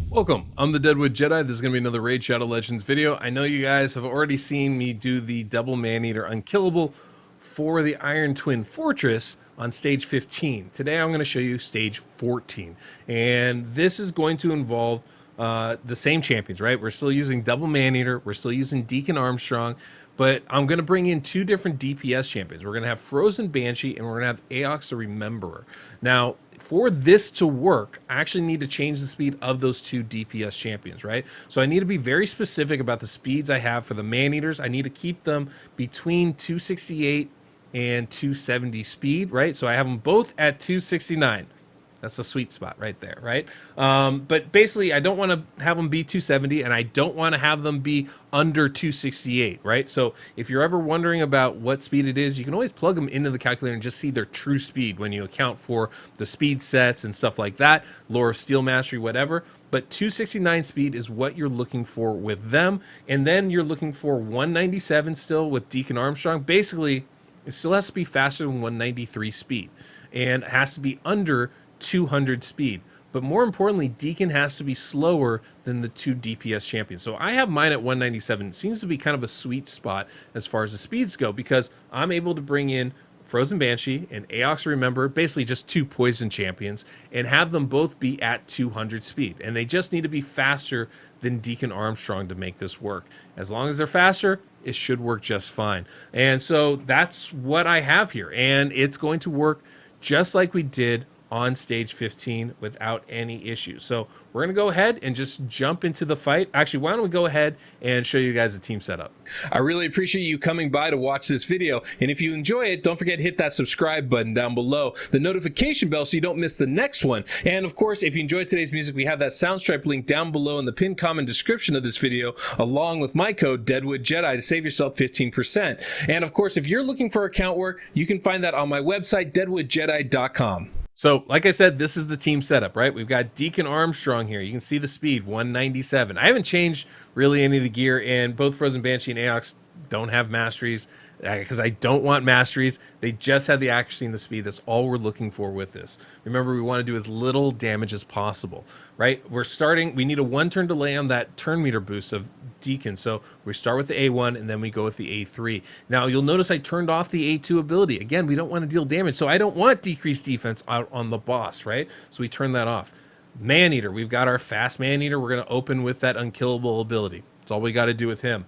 Welcome, I'm the Deadwood Jedi. This is going to be another Raid Shadow Legends video. I know you guys have already seen me do the Double Maneater Unkillable for the Iron Twin Fortress on stage 15. Today I'm going to show you stage 14. And this is going to involve the same champions, right? We're still using Double Maneater, we're still using Deacon Armstrong, but I'm going to bring in two different DPS champions. We're going to have Frozen Banshee and we're going to have Aox the Rememberer. Now, for this to work, I actually need to change the speed of those two DPS champions, right? So I need to be very specific about the speeds I have for the Maneaters. I need to keep them between 268 and 270 speed, right? So I have them both at 269. That's a sweet spot right there, right? But basically, I don't want to have them be 270, and I don't want to have them be under 268, right? So if you're ever wondering about what speed it is, you can always plug them into the calculator and just see their true speed when you account for the speed sets and stuff like that, Lore of Steel Mastery, whatever. But 269 speed is what you're looking for with them. And then you're looking for 197 still with Deacon Armstrong. Basically, it still has to be faster than 193 speed, and it has to be under 200 speed. But more importantly, Deacon has to be slower than the two DPS champions. So I have mine at 197. It seems to be kind of a sweet spot as far as the speeds go, because I'm able to bring in Frozen Banshee and Aox Remember, basically just two poison champions, and have them both be at 200 speed. And they just need to be faster than Deacon Armstrong to make this work. As long as they're faster, it should work just fine. And so that's what I have here. And it's going to work just like we did on stage 15 without any issues. So we're going to go ahead and just jump into the fight. Actually, why don't we go ahead and show you guys the team setup. I really appreciate you coming by to watch this video. And if you enjoy it, don't forget to hit that subscribe button down below, the notification bell so you don't miss the next one. And of course, if you enjoyed today's music, we have that Soundstripe link down below in the pinned comment description of this video, along with my code Deadwood Jedi to save yourself 15%. And of course, if you're looking for account work, you can find that on my website, deadwoodjedi.com. So, like I said, this is the team setup, right? We've got Deacon Armstrong here. You can see the speed, 197. I haven't changed really any of the gear, and both Frozen Banshee and Aox don't have masteries because I don't want masteries. They just have the accuracy and the speed. That's all we're looking for with this. Remember, we want to do as little damage as possible, right? We need a 1-turn delay on that turn meter boost of Deacon. So we start with the A1 and then we go with the A3. Now you'll notice I turned off the A2 ability. Again, we don't want to deal damage. So I don't want decreased defense out on the boss, right? So we turn that off. Maneater, we've got our fast Maneater. We're going to open with that unkillable ability. That's all we got to do with him.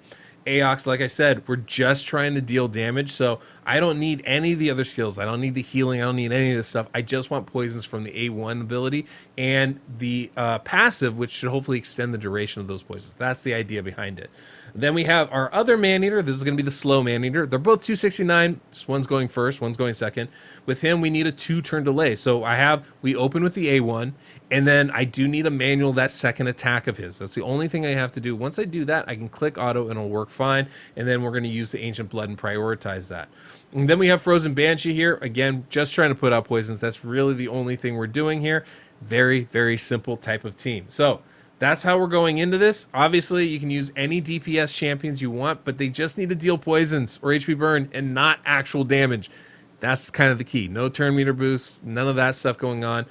Aox, like I said, we're just trying to deal damage, so I don't need any of the other skills. I don't need the healing. I don't need any of this stuff. I just want poisons from the A1 ability and the passive, which should hopefully extend the duration of those poisons. That's the idea behind it. Then we have our other Maneater. This is going to be the slow Maneater. They're both 269. Just one's going first, one's going second. With him, we need a 2-turn delay. So we open with the A1, and then I do need a manual that second attack of his. That's the only thing I have to do. Once I do that, I can click auto and it'll work fine. And then we're going to use the Ancient Blood and prioritize that. And then we have Frozen Banshee here. Again, just trying to put out poisons. That's really the only thing we're doing here. Very, very simple type of team. So that's how we're going into this. Obviously, you can use any DPS champions you want, but they just need to deal poisons or HP burn and not actual damage. That's kind of the key. No turn meter boosts, none of that stuff going on.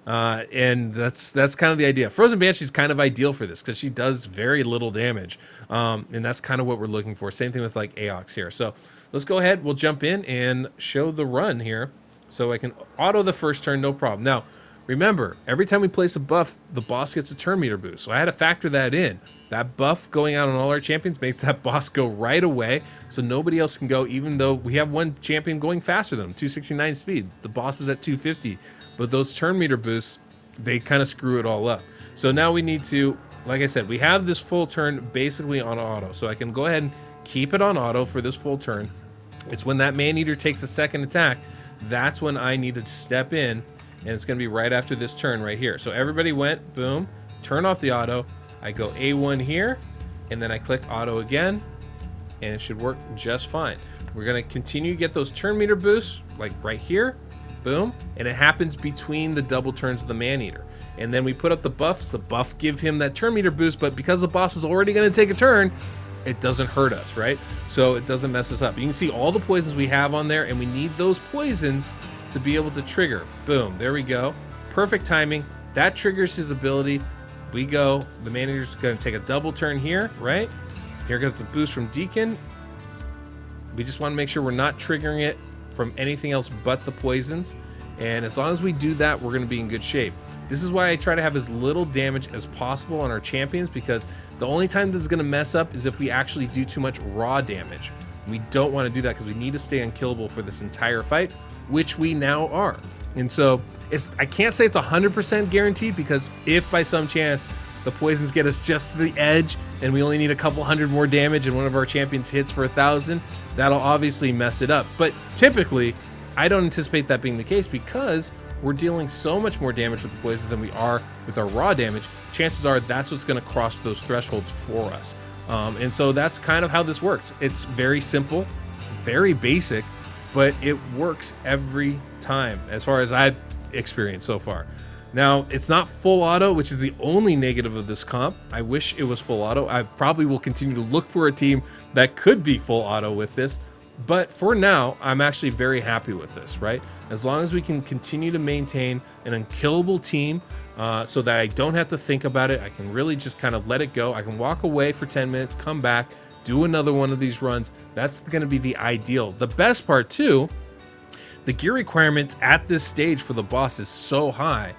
And that's kind of the idea. Frozen Banshee is kind of ideal for this because she does very little damage. And that's kind of what we're looking for. Same thing with like Aox here. So let's go ahead. We'll jump in and show the run here. So I can auto the first turn, no problem. Now, remember, every time we place a buff, the boss gets a turn meter boost. So I had to factor that in. That buff going out on all our champions makes that boss go right away, so nobody else can go, even though we have one champion going faster than them, 269 speed. The boss is at 250. But those turn meter boosts, they kind of screw it all up. So now we need to, like I said, we have this full turn basically on auto. So I can go ahead and keep it on auto for this full turn. It's when that Maneater takes a second attack, that's when I need to step in. And it's going to be right after this turn right here. So everybody went, boom, turn off the auto. I go A1 here, and then I click auto again, and it should work just fine. We're going to continue to get those turn meter boosts, like right here, boom, and it happens between the double turns of the Maneater. And then we put up the buffs. The buff give him that turn meter boost, but because the boss is already going to take a turn, it doesn't hurt us, right? So it doesn't mess us up. You can see all the poisons we have on there, and we need those poisons to be able to trigger. Boom, there we go. Perfect timing. That triggers his ability. We go, the Maneater's gonna take a double turn here, right? Here goes the boost from Deacon. We just wanna make sure we're not triggering it from anything else but the poisons. And as long as we do that, we're gonna be in good shape. This is why I try to have as little damage as possible on our champions, because the only time this is gonna mess up is if we actually do too much raw damage. We don't wanna do that because we need to stay unkillable for this entire fight, which we now are. And so I can't say it's 100% guaranteed, because if by some chance the poisons get us just to the edge and we only need a couple hundred more damage and one of our champions hits for 1,000, that'll obviously mess it up. But typically, I don't anticipate that being the case, because we're dealing so much more damage with the poisons than we are with our raw damage. Chances are that's what's going to cross those thresholds for us. And so that's kind of how this works. It's very simple, very basic, but it works every time as far as I've experienced so far. Now, it's not full auto, which is the only negative of this comp. I wish it was full auto. I probably will continue to look for a team that could be full auto with this. But for now, I'm actually very happy with this, right? As long as we can continue to maintain an unkillable team, so that I don't have to think about it. I can really just kind of let it go. I can walk away for 10 minutes, come back, do another one of these runs. That's going to be the ideal. The best part too, the gear requirement at this stage for the boss is so high,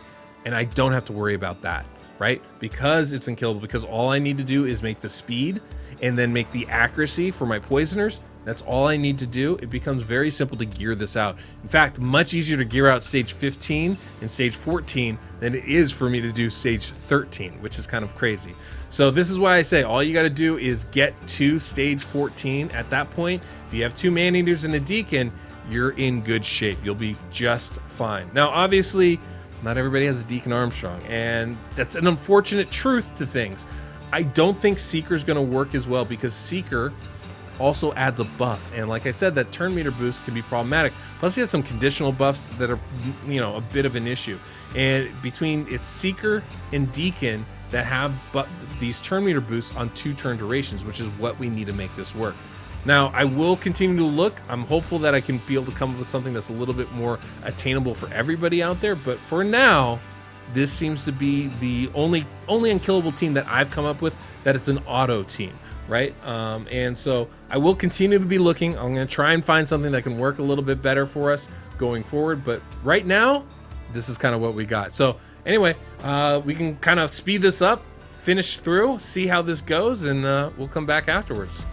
and I don't have to worry about that, right? Because it's unkillable, because all I need to do is make the speed and then make the accuracy for my poisoners. That's all I need to do. It becomes very simple to gear this out. In fact, much easier to gear out stage 15 and stage 14 than it is for me to do stage 13, which is kind of crazy. So this is why I say all you got to do is get to stage 14. At that point, if you have 2 Maneaters and a Deacon, you're in good shape. You'll be just fine. Now, obviously, not everybody has a Deacon Armstrong, and that's an unfortunate truth to things. I don't think Seeker's going to work as well, because Seeker also adds a buff, and like I said, that turn meter boost can be problematic. Plus he has some conditional buffs that are, you know, a bit of an issue. And between its Seeker and Deacon that have these turn meter boosts on 2 turn durations, which is what we need to make this work. Now, I will continue to look. I'm hopeful that I can be able to come up with something that's a little bit more attainable for everybody out there, but for now, this seems to be the only unkillable team that I've come up with that is an auto team, right? And so I will continue to be looking. I'm going to try and find something that can work a little bit better for us going forward, but right now, this is kind of what we got. So anyway, we can kind of speed this up, finish through, see how this goes, and we'll come back afterwards.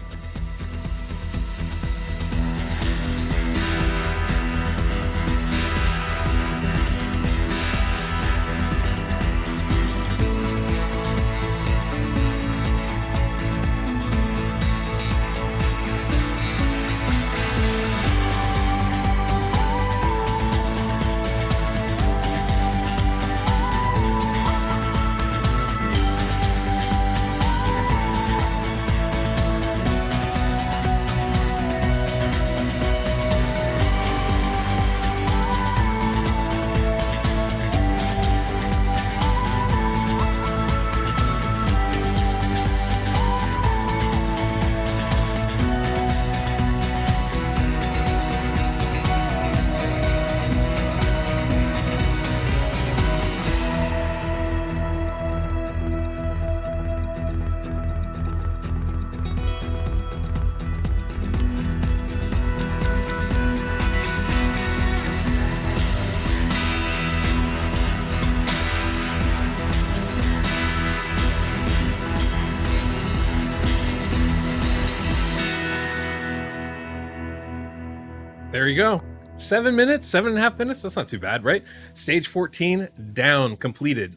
There you go. 7 minutes, 7.5 minutes. That's not too bad, right? Stage 14 down, completed,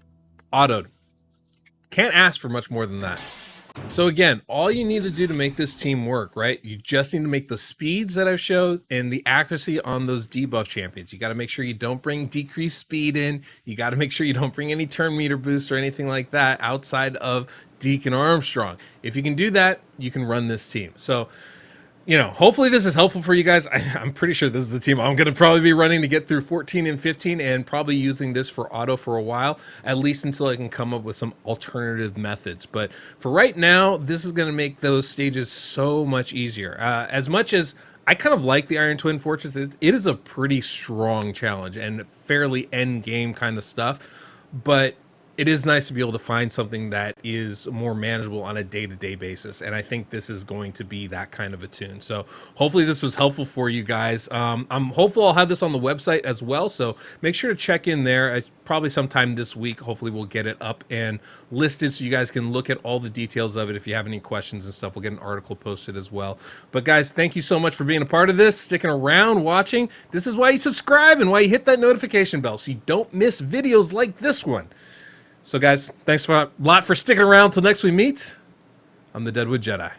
autoed. Can't ask for much more than that. So again, all you need to do to make this team work, right? You just need to make the speeds that I've showed and the accuracy on those debuff champions. You got to make sure you don't bring decreased speed in. You got to make sure you don't bring any turn meter boost or anything like that outside of Deacon Armstrong. If you can do that, you can run this team. So you know, hopefully this is helpful for you guys. I'm pretty sure this is the team I'm going to probably be running to get through 14 and 15, and probably using this for auto for a while, at least until I can come up with some alternative methods. But for right now, this is going to make those stages so much easier. As much as I kind of like the Iron Twin Fortress, it is a pretty strong challenge and fairly end game kind of stuff. But it is nice to be able to find something that is more manageable on a day-to-day basis, and I think this is going to be that kind of a tune. So hopefully this was helpful for you guys. I'm hopeful I'll have this on the website as well, so make sure to check in there. Probably sometime this week. Hopefully we'll get it up and listed so you guys can look at all the details of it. If you have any questions and stuff, we'll get an article posted as well. But guys, thank you so much for being a part of this, sticking around, watching. This is why you subscribe and why you hit that notification bell so you don't miss videos like this one. So guys, thanks a lot for sticking around till next we meet. I'm the Deadwood Jedi.